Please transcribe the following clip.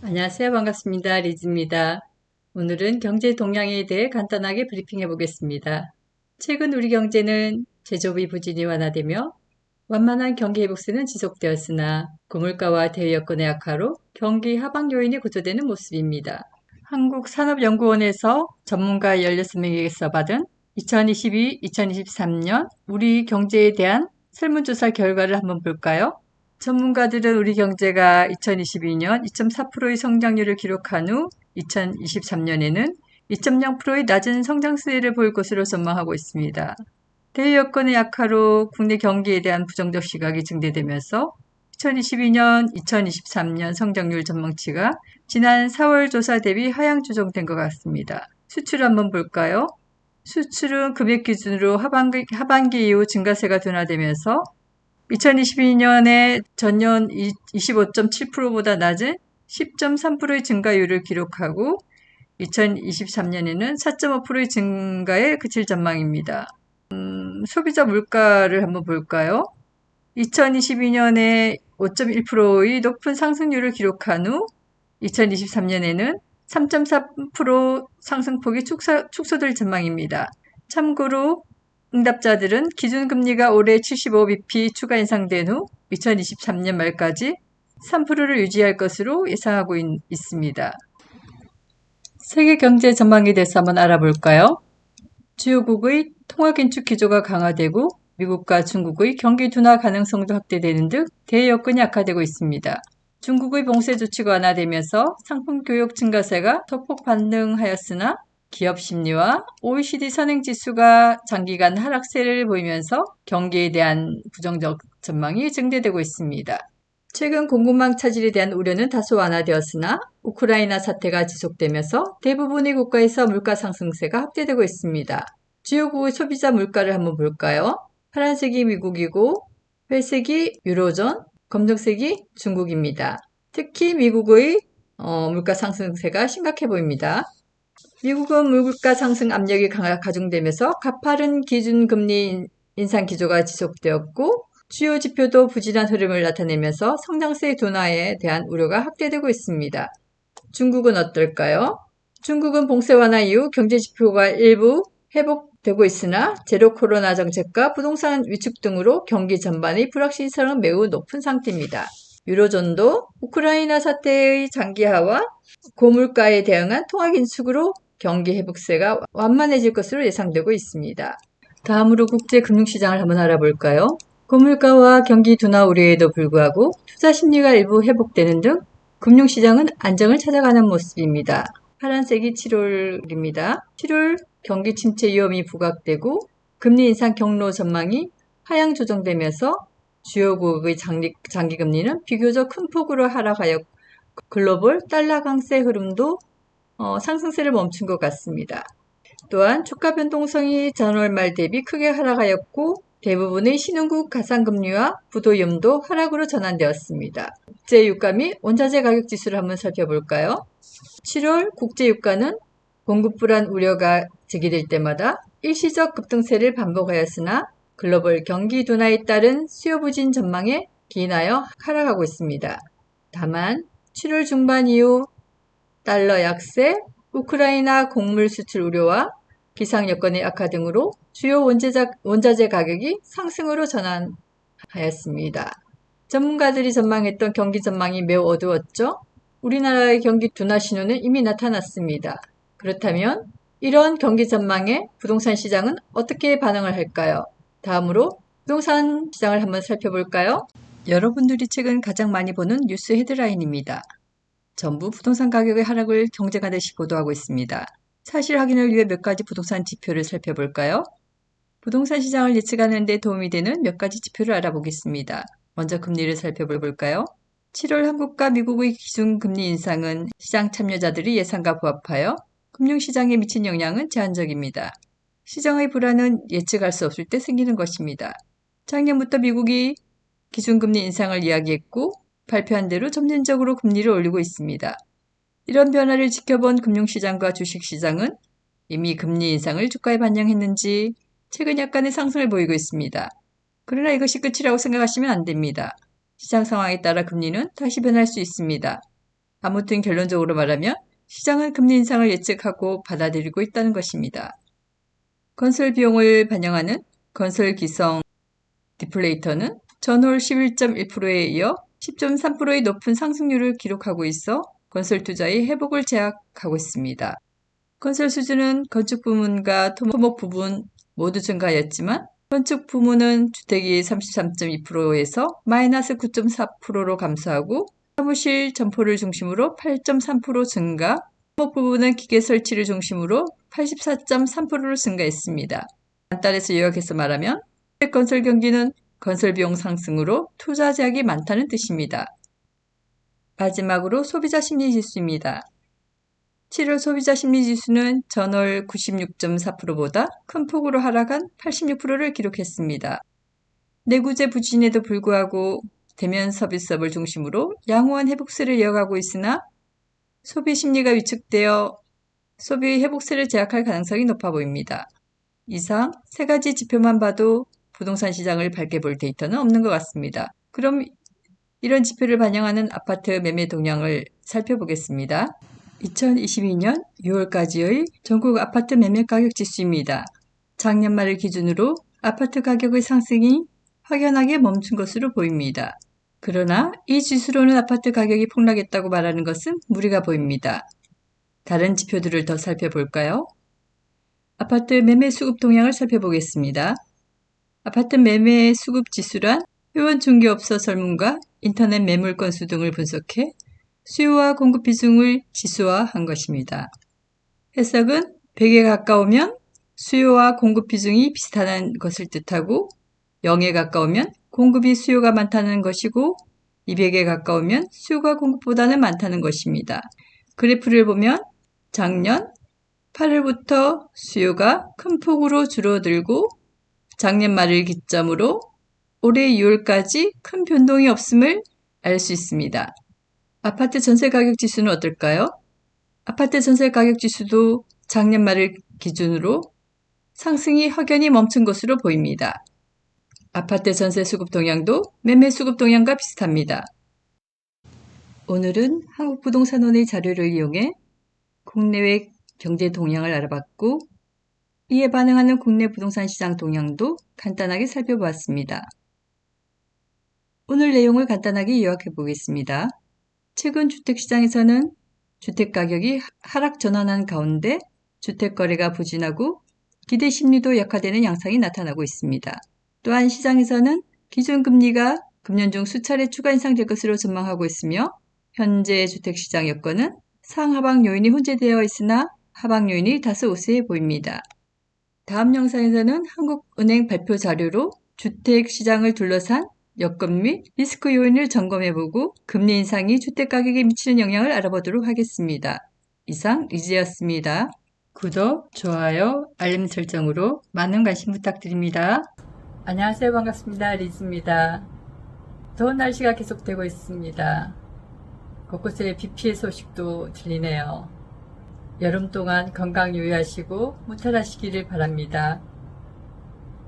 안녕하세요. 반갑습니다. 리즈입니다. 오늘은 경제 동향에 대해 간단하게 브리핑해 보겠습니다. 최근 우리 경제는 제조업이 부진이 완화되며 완만한 경기 회복세는 지속되었으나 고물가와 대외 여건의 악화로 경기 하방 요인이 고조되는 모습입니다. 한국산업연구원에서 전문가 16명에게서 받은 2022-2023년 우리 경제에 대한 설문조사 결과를 한번 볼까요? 전문가들은 우리 경제가 2022년 2.4%의 성장률을 기록한 후 2023년에는 2.0%의 낮은 성장세를 보일 것으로 전망하고 있습니다. 대외 여건의 악화로 국내 경기에 대한 부정적 시각이 증대되면서 2022년, 2023년 성장률 전망치가 지난 4월 조사 대비 하향 조정된 것 같습니다. 수출 한번 볼까요? 수출은 금액 기준으로 하반기 이후 증가세가 둔화되면서 2022년에 전년 25.7%보다 낮은 10.3%의 증가율을 기록하고 2023년에는 4.5%의 증가에 그칠 전망입니다. 소비자 물가를 한번 볼까요? 2022년에 5.1%의 높은 상승률을 기록한 후 2023년에는 3.4% 상승폭이 축소될 전망입니다. 참고로 응답자들은 기준금리가 올해 75bp 추가 인상된 후 2023년 말까지 3%를 유지할 것으로 예상하고 있습니다. 세계 경제 전망에 대해서 한번 알아볼까요? 주요국의 통화긴축 기조가 강화되고 미국과 중국의 경기 둔화 가능성도 확대되는 등 대외 여건이 악화되고 있습니다. 중국의 봉쇄 조치가 완화되면서 상품 교역 증가세가 소폭 반등하였으나 기업 심리와 OECD 선행지수가 장기간 하락세를 보이면서 경기에 대한 부정적 전망이 증대되고 있습니다. 최근 공급망 차질에 대한 우려는 다소 완화되었으나 우크라이나 사태가 지속되면서 대부분의 국가에서 물가 상승세가 확대되고 있습니다. 주요국의 소비자 물가를 한번 볼까요? 파란색이 미국이고 회색이 유로존, 검정색이 중국입니다. 특히 미국의 물가 상승세가 심각해 보입니다. 미국은 물가 상승 압력이 가중되면서 가파른 기준금리 인상 기조가 지속되었고 주요 지표도 부진한 흐름을 나타내면서 성장세 둔화에 대한 우려가 확대되고 있습니다. 중국은 어떨까요? 중국은 봉쇄 완화 이후 경제 지표가 일부 회복되고 있으나 제로 코로나 정책과 부동산 위축 등으로 경기 전반의 불확실성은 매우 높은 상태입니다. 유로존도 우크라이나 사태의 장기화와 고물가에 대응한 통화긴축으로 경기 회복세가 완만해질 것으로 예상되고 있습니다. 다음으로 국제 금융시장을 한번 알아볼까요? 고물가와 경기 둔화 우려에도 불구하고 투자 심리가 일부 회복되는 등 금융시장은 안정을 찾아가는 모습입니다. 파란색이 7월입니다. 7월 경기 침체 위험이 부각되고 금리 인상 경로 전망이 하향 조정되면서 주요국의 장기금리는 비교적 큰 폭으로 하락하여 글로벌 달러 강세 흐름도 상승세를 멈춘 것 같습니다. 또한 주가 변동성이 전월 말 대비 크게 하락하였고 대부분의 신흥국 가상금리와 부도염도 하락으로 전환되었습니다. 국제유가 및 원자재 가격 지수를 한번 살펴볼까요? 7월 국제유가는 공급 불안 우려가 제기될 때마다 일시적 급등세를 반복하였으나 글로벌 경기 둔화에 따른 수요 부진 전망에 기인하여 하락하고 있습니다. 다만 7월 중반 이후 달러 약세, 우크라이나 곡물 수출 우려와 기상 여건의 악화 등으로 주요 원자재 가격이 상승으로 전환하였습니다. 전문가들이 전망했던 경기 전망이 매우 어두웠죠? 우리나라의 경기 둔화 신호는 이미 나타났습니다. 그렇다면 이런 경기 전망에 부동산 시장은 어떻게 반응을 할까요? 다음으로 부동산 시장을 한번 살펴볼까요? 여러분들이 최근 가장 많이 보는 뉴스 헤드라인입니다. 전부 부동산 가격의 하락을 경쟁하듯이 보도하고 있습니다. 사실 확인을 위해 몇 가지 부동산 지표를 살펴볼까요? 부동산 시장을 예측하는 데 도움이 되는 몇 가지 지표를 알아보겠습니다. 먼저 금리를 살펴볼까요? 7월 한국과 미국의 기준금리 인상은 시장 참여자들의 예상과 부합하여 금융시장에 미친 영향은 제한적입니다. 시장의 불안은 예측할 수 없을 때 생기는 것입니다. 작년부터 미국이 기준금리 인상을 이야기했고 발표한 대로 점진적으로 금리를 올리고 있습니다. 이런 변화를 지켜본 금융시장과 주식시장은 이미 금리 인상을 주가에 반영했는지 최근 약간의 상승을 보이고 있습니다. 그러나 이것이 끝이라고 생각하시면 안 됩니다. 시장 상황에 따라 금리는 다시 변할 수 있습니다. 아무튼 결론적으로 말하면 시장은 금리 인상을 예측하고 받아들이고 있다는 것입니다. 건설 비용을 반영하는 건설 기성 디플레이터는 전월 11.1%에 이어 10.3%의 높은 상승률을 기록하고 있어 건설 투자의 회복을 제약하고 있습니다. 건설 수주는 건축 부문과 토목 부문 모두 증가하였지만 건축 부문은 주택이 33.2%에서 마이너스 9.4%로 감소하고 사무실 점포를 중심으로 8.3% 증가, 토목 부문은 기계 설치를 중심으로 84.3%로 증가했습니다. 간단해서 요약해서 말하면 주택 건설 경기는 건설 비용 상승으로 투자 제약이 많다는 뜻입니다. 마지막으로 소비자 심리 지수입니다. 7월 소비자 심리 지수는 전월 96.4%보다 큰 폭으로 하락한 86%를 기록했습니다. 내구재 부진에도 불구하고 대면 서비스업을 중심으로 양호한 회복세를 이어가고 있으나 소비 심리가 위축되어 소비 회복세를 제약할 가능성이 높아 보입니다. 이상 세 가지 지표만 봐도 부동산 시장을 밝게 볼 데이터는 없는 것 같습니다. 그럼 이런 지표를 반영하는 아파트 매매 동향을 살펴보겠습니다. 2022년 6월까지의 전국 아파트 매매 가격 지수입니다. 작년 말을 기준으로 아파트 가격의 상승이 확연하게 멈춘 것으로 보입니다. 그러나 이 지수로는 아파트 가격이 폭락했다고 말하는 것은 무리가 보입니다. 다른 지표들을 더 살펴볼까요? 아파트 매매 수급 동향을 살펴보겠습니다. 아파트 매매 수급 지수란 회원 중개업소 설문과 인터넷 매물 건수 등을 분석해 수요와 공급 비중을 지수화한 것입니다. 해석은 100에 가까우면 수요와 공급 비중이 비슷하다는 것을 뜻하고 0에 가까우면 공급이 수요가 많다는 것이고 200에 가까우면 수요가 공급보다는 많다는 것입니다. 그래프를 보면 작년 8월부터 수요가 큰 폭으로 줄어들고 작년 말을 기점으로 올해 6월까지 큰 변동이 없음을 알 수 있습니다. 아파트 전세 가격 지수는 어떨까요? 아파트 전세 가격 지수도 작년 말을 기준으로 상승이 확연히 멈춘 것으로 보입니다. 아파트 전세 수급 동향도 매매 수급 동향과 비슷합니다. 오늘은 한국부동산원의 자료를 이용해 국내외 경제 동향을 알아봤고 이에 반응하는 국내 부동산 시장 동향도 간단하게 살펴보았습니다. 오늘 내용을 간단하게 요약해 보겠습니다. 최근 주택시장에서는 주택가격이 하락 전환한 가운데 주택거래가 부진하고 기대 심리도 약화되는 양상이 나타나고 있습니다. 또한 시장에서는 기준금리가 금년 중 수차례 추가 인상될 것으로 전망하고 있으며 현재 주택시장 여건은 상하방 요인이 혼재되어 있으나 하방 요인이 다소 우세해 보입니다. 다음 영상에서는 한국은행 발표 자료로 주택시장을 둘러싼 여건 및 리스크 요인을 점검해보고 금리 인상이 주택가격에 미치는 영향을 알아보도록 하겠습니다. 이상 리즈였습니다. 구독, 좋아요, 알림 설정으로 많은 관심 부탁드립니다. 안녕하세요. 반갑습니다. 리즈입니다. 더운 날씨가 계속되고 있습니다. 곳곳에 비 피해 소식도 들리네요. 여름 동안 건강 유의하시고 무탈하시기를 바랍니다.